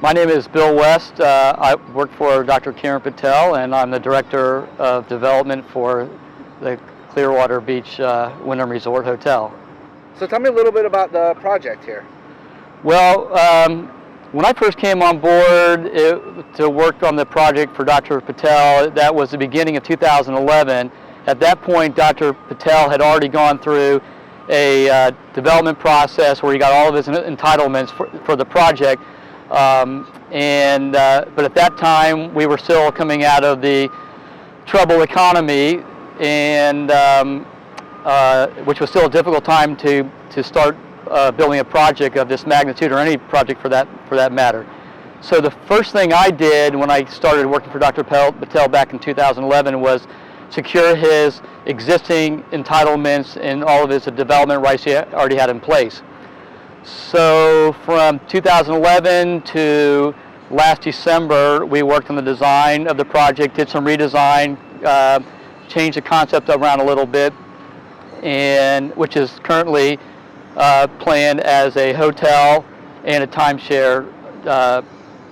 My name is Bill West. I work for Dr. Kiran Patel, and I'm the Director of Development for the Clearwater Beach Wyndham Resort Hotel. So tell me a little bit about the project here. Well, when I first came on board to work on the project for Dr. Patel, that was the beginning of 2011. At that point, Dr. Patel had already gone through a development process where he got all of his entitlements for the project. But at that time, we were still coming out of the troubled economy, and which was still a difficult time to start building a project of this magnitude, or any project for that matter. So the first thing I did when I started working for Dr. Patel back in 2011 was secure his existing entitlements and all of his development rights he already had in place. So from 2011 to last December, we worked on the design of the project, did some redesign, changed the concept around a little bit, and which is currently planned as a hotel and a timeshare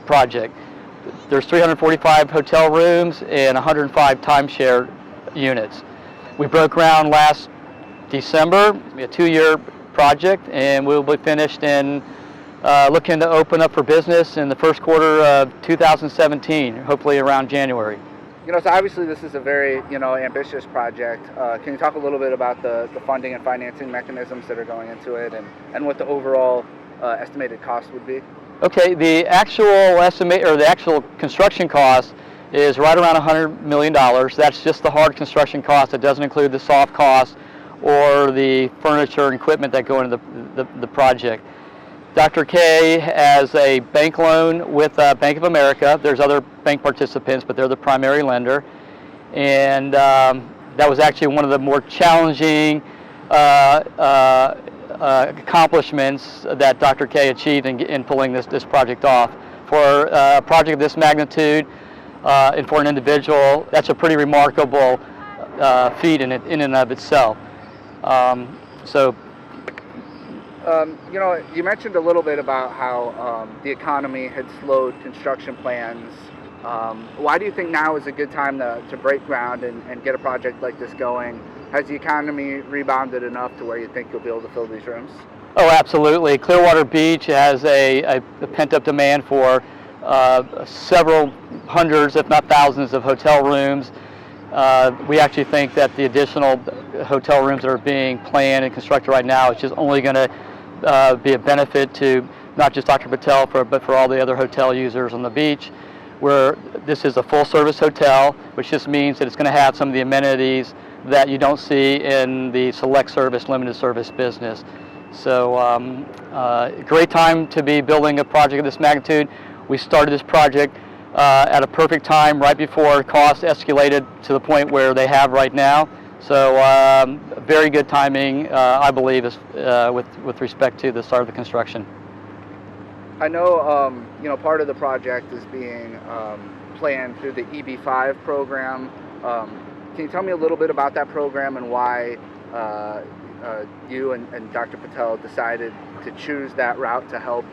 project. There's 345 hotel rooms and 105 timeshare units. We broke ground last December, a 2-year project, and we'll be finished in looking to open up for business in the first quarter of 2017, hopefully around January. So obviously this is a very, ambitious project. Can you talk a little bit about the funding and financing mechanisms that are going into it, and what the overall estimated cost would be? Okay, the actual estimate, or the actual construction cost, is right around $100 million. That's just the hard construction cost. It doesn't include the soft costs or the furniture and equipment that go into the project. Dr. K has a bank loan with Bank of America. There's other bank participants, but they're the primary lender. And that was actually one of the more challenging accomplishments that Dr. K achieved in pulling this project off. For a project of this magnitude, and for an individual, that's a pretty remarkable feat in and of itself. You mentioned a little bit about how the economy had slowed construction plans. Why do you think now is a good time to break ground and get a project like this going? Has the economy rebounded enough to where you think you'll be able to fill these rooms? Oh, absolutely. Clearwater Beach has a pent-up demand for several hundreds, if not thousands, of hotel rooms. We actually think that the additional hotel rooms that are being planned and constructed right now is just only going to be a benefit to not just Dr. Patel, but for all the other hotel users on the beach. Where this is a full-service hotel, which just means that it's going to have some of the amenities that you don't see in the select service, limited service business. So, great time to be building a project of this magnitude. We started this project at a perfect time, right before costs escalated to the point where they have right now. So very good timing, I believe, is, with respect to the start of the construction. I know, part of the project is being planned through the EB-5 program. Can you tell me a little bit about that program and why you and Dr. Patel decided to choose that route to help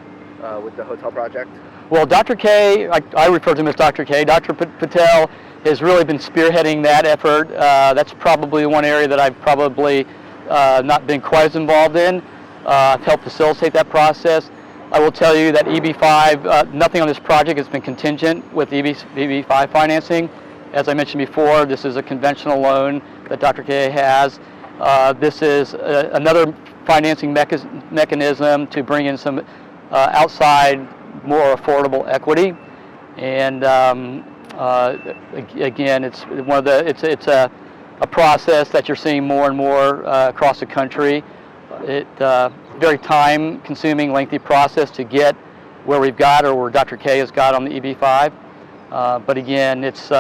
with the hotel project? Well, Dr. K, I refer to him as Dr. K. Dr. Patel has really been spearheading that effort. That's probably one area that I've probably not been quite as involved in. I've helped facilitate that process. I will tell you that EB-5, nothing on this project has been contingent with EB-5 financing. As I mentioned before, this is a conventional loan that Dr. K has. This is another financing mechanism to bring in some outside, more affordable equity, and again, it's a process that you're seeing more and more across the country. Very time-consuming, lengthy process to get where we've got, or where Dr. K has got on the EB-5. But again, it's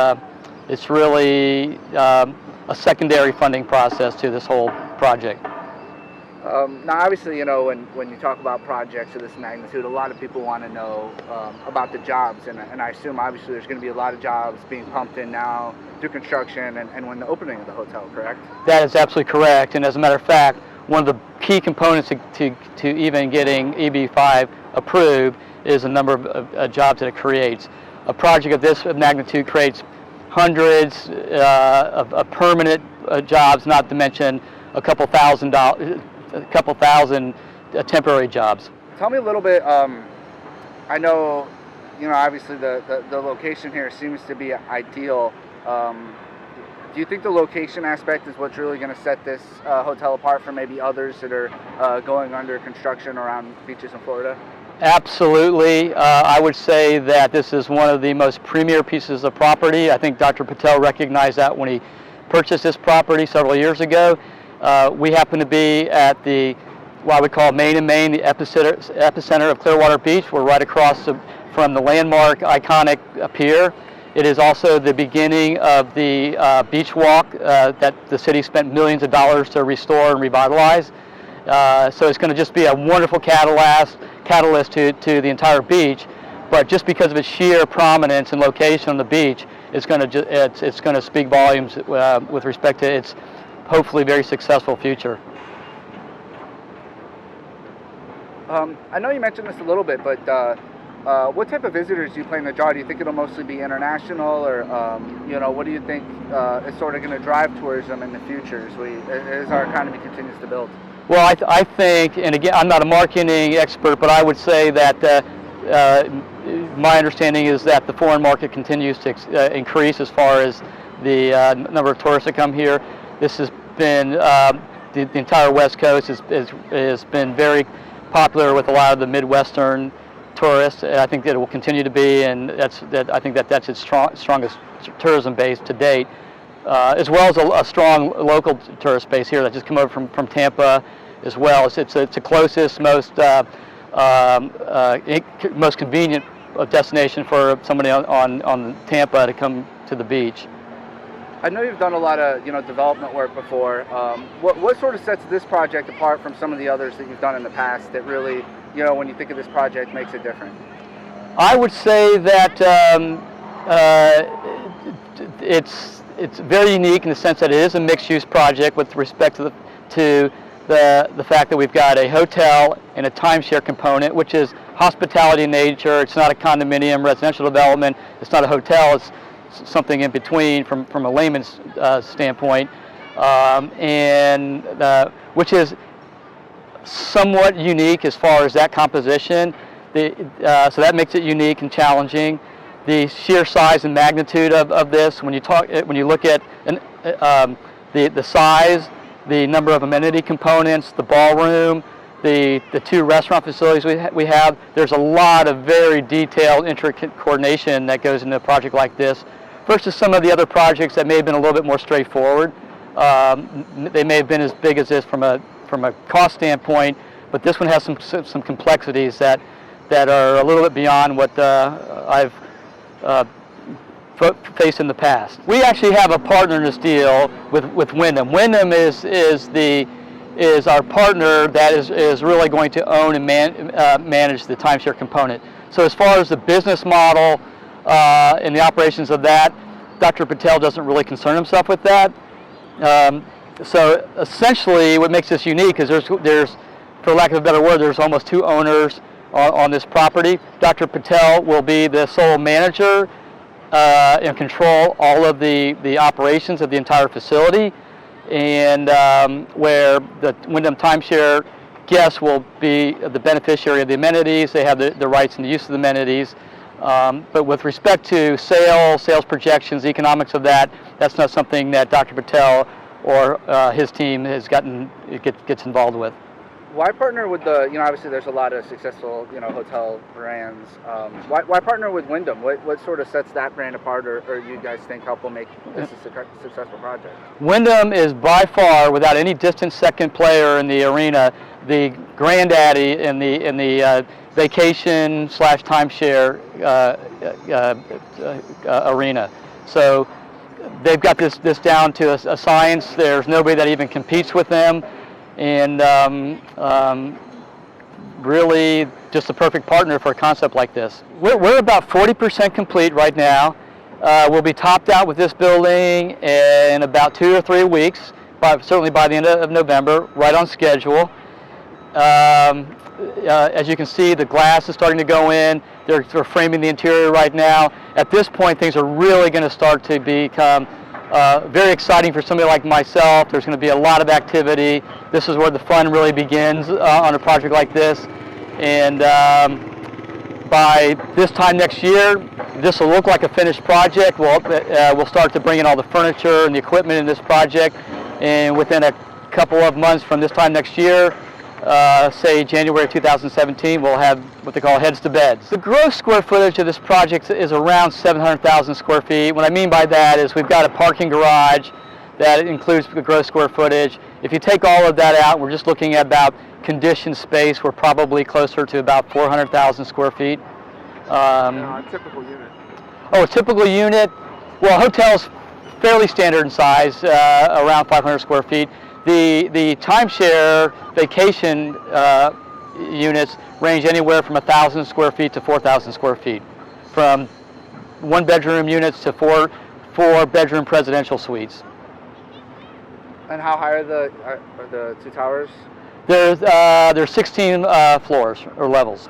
really a secondary funding process to this whole project. Now, obviously, when you talk about projects of this magnitude, a lot of people want to know about the jobs, and I assume, obviously, there's going to be a lot of jobs being pumped in now through construction and when the opening of the hotel, correct? That is absolutely correct, and as a matter of fact, one of the key components to even getting EB-5 approved is the number of jobs that it creates. A project of this magnitude creates hundreds of permanent jobs, not to mention a couple thousand temporary jobs. Tell me a little bit. I know, obviously the location here seems to be ideal. Do you think the location aspect is what's really going to set this hotel apart from maybe others that are going under construction around beaches in Florida? Absolutely. I would say that this is one of the most premier pieces of property. I think Dr. Patel recognized that when he purchased this property several years ago. We happen to be at what I would call Main and Main, the epicenter of Clearwater Beach. We're right across from the landmark iconic pier. It is also the beginning of the beach walk that the city spent millions of dollars to restore and revitalize. So it's going to just be a wonderful catalyst to the entire beach. But just because of its sheer prominence and location on the beach, it's going to speak volumes with respect to its hopefully very successful future. I know you mentioned this a little bit, but what type of visitors do you plan to draw? Do you think it'll mostly be international, or what do you think is sort of going to drive tourism in the future as our economy continues to build? Well, I think, and again, I'm not a marketing expert, but I would say that my understanding is that the foreign market continues to increase as far as the number of tourists that come here. This has been, the entire West Coast has been very popular with a lot of the Midwestern tourists. I think that it will continue to be, and I think that's its strongest tourism base to date, as well as a strong local tourist base here that just come over from Tampa as well. It's the closest, most convenient destination for somebody on Tampa to come to the beach. I know you've done a lot of development work before. What sort of sets this project apart from some of the others that you've done in the past that really, when you think of this project, makes it different? I would say that it's very unique in the sense that it is a mixed-use project with respect to the fact that we've got a hotel and a timeshare component, which is hospitality in nature. It's not a condominium residential development. It's not a hotel. It's something in between from a layman's standpoint, which is somewhat unique as far as that composition. So that makes it unique and challenging. The sheer size and magnitude of this, when you look at the size, the number of amenity components, the ballroom, the two restaurant facilities we have, there's a lot of very detailed, intricate coordination that goes into a project like this versus some of the other projects that may have been a little bit more straightforward. They may have been as big as this from a cost standpoint, but this one has some complexities that are a little bit beyond what I've faced in the past. We actually have a partner in this deal with Wyndham. Wyndham is our partner that is really going to own and manage the timeshare component. So as far as the business model and the operations of that, Dr. Patel doesn't really concern himself with that. So essentially what makes this unique is there's, for lack of a better word, there's almost two owners on this property. Dr. Patel will be the sole manager and control all of the operations of the entire facility, and where the Wyndham timeshare guests will be the beneficiary of the amenities. They have the rights and the use of the amenities. But with respect to sales projections, economics of that's not something that Dr. Patel or his team gets involved with. Why partner with obviously there's a lot of successful, hotel brands. Why partner with Wyndham? What sort of sets that brand apart, or you guys think will make this a successful project? Wyndham is by far, without any distant second player in the arena, the granddaddy in the vacation/timeshare arena. So they've got this down to a science. There's nobody that even competes with them, and really just a perfect partner for a concept like this. We're about 40% complete right now. We'll be topped out with this building in about 2 or 3 weeks, certainly by the end of November, right on schedule. As you can see, the glass is starting to go in. They're framing the interior right now. At this point, things are really going to start to become very exciting for somebody like myself. There's going to be a lot of activity. This is where the fun really begins on a project like this. And by this time next year, this will look like a finished project. We'll start to bring in all the furniture and the equipment in this project. And within a couple of months from this time next year, say January 2017, we'll have what they call heads to beds. The gross square footage of this project is around 700,000 square feet. What I mean by that is we've got a parking garage that includes the gross square footage. If you take all of that out, we're just looking at about conditioned space. We're probably closer to about 400,000 square feet. A typical unit. Oh, a typical unit? Well, a hotel's fairly standard in size, around 500 square feet. The timeshare vacation units range anywhere from 1,000 square feet to 4,000 square feet, from one-bedroom units to four-bedroom presidential suites. And how high are the two towers? There's 16 floors or levels.